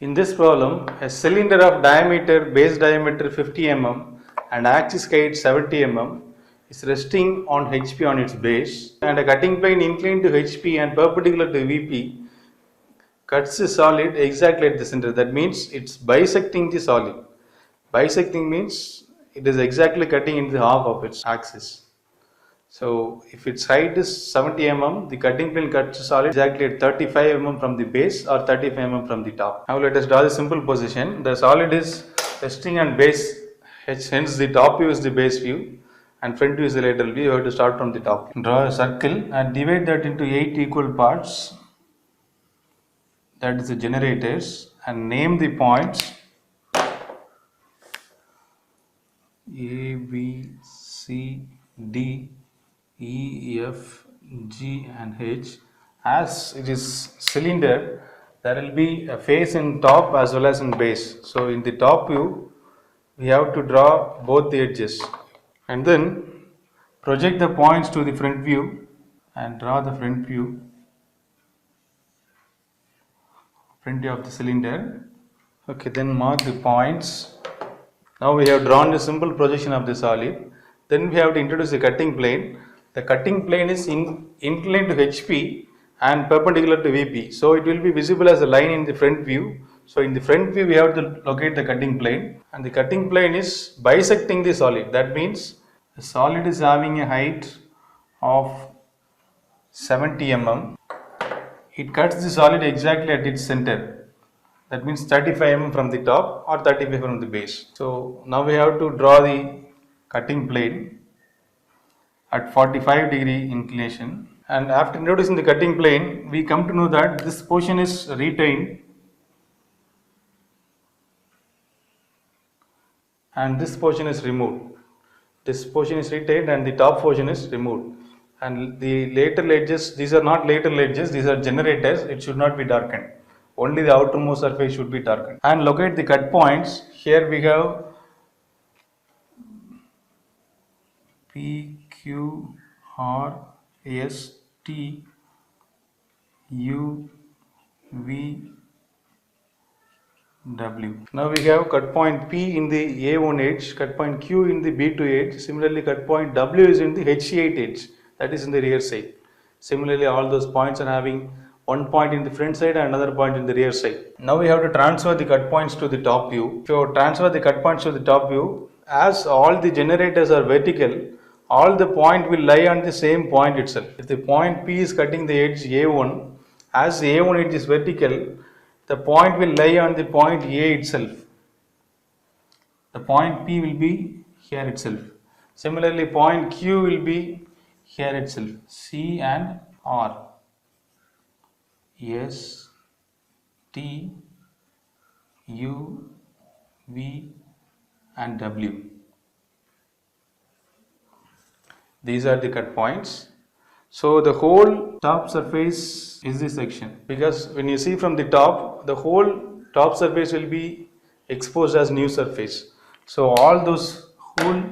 In this problem, a cylinder of base diameter 50 mm and axis height 70 mm is resting on HP on its base, and a cutting plane inclined to HP and perpendicular to VP cuts the solid exactly at the center. That means it's bisecting the solid. Bisecting means it is exactly cutting into half of its axis. So if its height is 70 mm, the cutting plane cuts the solid exactly at 35 mm from the base or 35 mm from the top. Now let us draw the simple position. The solid is resting on base, hence the top view is the base view and front view is the lateral view. You have to start from the top. Draw a circle and divide that into 8 equal parts. That is the generators, and name the points A, B, C, D, E, F, G and H. As it is cylinder, there will be a face in top as well as in base. So in the top view, we have to draw both the edges and then project the points to the front view and draw the front view of the cylinder. Okay, then mark the points. Now we have drawn a simple projection of the solid. Then we have to introduce the cutting plane. The cutting plane is inclined to HP and perpendicular to VP. So it will be visible as a line in the front view. So in the front view we have to locate the cutting plane, and the cutting plane is bisecting the solid. That means the solid is having a height of 70 mm. It cuts the solid exactly at its center. That means 35 mm from the top or 35 from the base. So now we have to draw the cutting plane at 45-degree inclination, and after introducing the cutting plane, we come to know that this portion is retained and this portion is removed. This portion is retained and the top portion is removed, and the lateral edges, these are not lateral edges, these are generators. It should not be darkened. Only the outermost surface should be darkened. And locate the cut points. Here we have P, Q, R, S, T, U, V, W. Now we have cut point P in the A1 edge, cut point Q in the B2 edge. Similarly, cut point W is in the H8 edge, that is in the rear side. Similarly, all those points are having one point in the front side and another point in the rear side. Now we have to transfer the cut points to the top view. If you transfer the cut points to the top view, as all the generators are vertical, all the point will lie on the same point itself. If the point P is cutting the edge A1, as the A1 edge is vertical, the point will lie on the point A itself. The point P will be here itself. Similarly, point Q will be here itself. C and R, S, T, U, V and W. These are the cut points. So the whole top surface is this section, because when you see from the top, the whole top surface will be exposed as new surface. So all those whole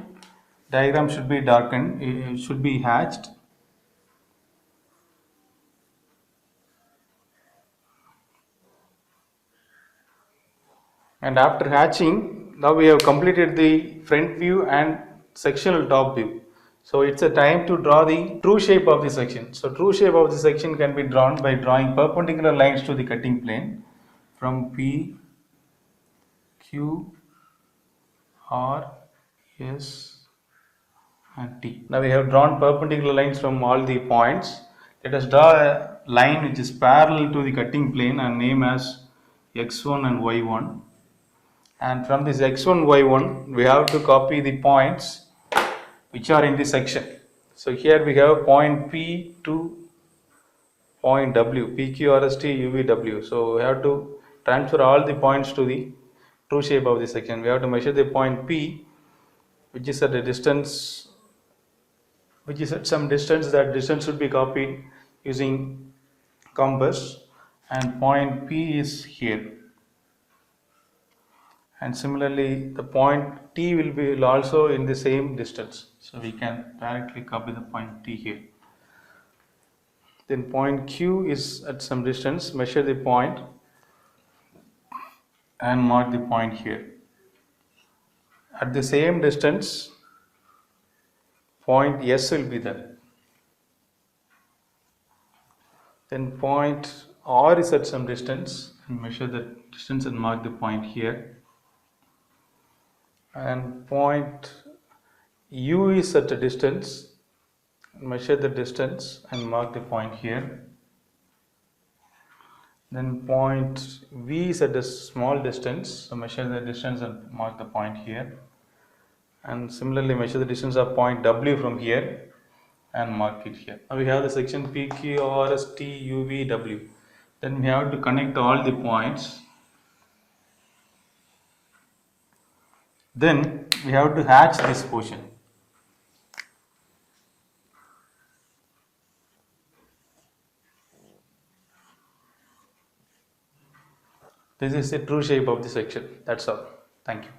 diagram should be darkened, it should be hatched. And after hatching, now we have completed the front view and sectional top view. So it's a time to draw the true shape of the section. So true shape of the section can be drawn by drawing perpendicular lines to the cutting plane from P, Q, R, S and T. Now we have drawn perpendicular lines from all the points. Let us draw a line which is parallel to the cutting plane and name as X1 and Y1. And from this X1, Y1, we have to copy the points which are in the section. So here we have point P to point W, P, Q, R, S, T, U, V, W. So we have to transfer all the points to the true shape of the section. We have to measure the point P, which is at a distance, which is at some distance. That distance should be copied using compass, and point P is here. And similarly, the point T will be also in the same distance. So we can directly copy the point T here. Then point Q is at some distance. Measure the point and mark the point here. At the same distance, point S will be there. Then point R is at some distance, and measure the distance and mark the point here. And point U is at a distance, measure the distance and mark the point here. Then point V is at a small distance, so measure the distance and mark the point here. And similarly measure the distance of point W from here and mark it here. Now we have the section PQ, RS, T, UV, W. Then we have to connect all the points. Then we have to hatch this portion. This is the true shape of the section. That's all. Thank you.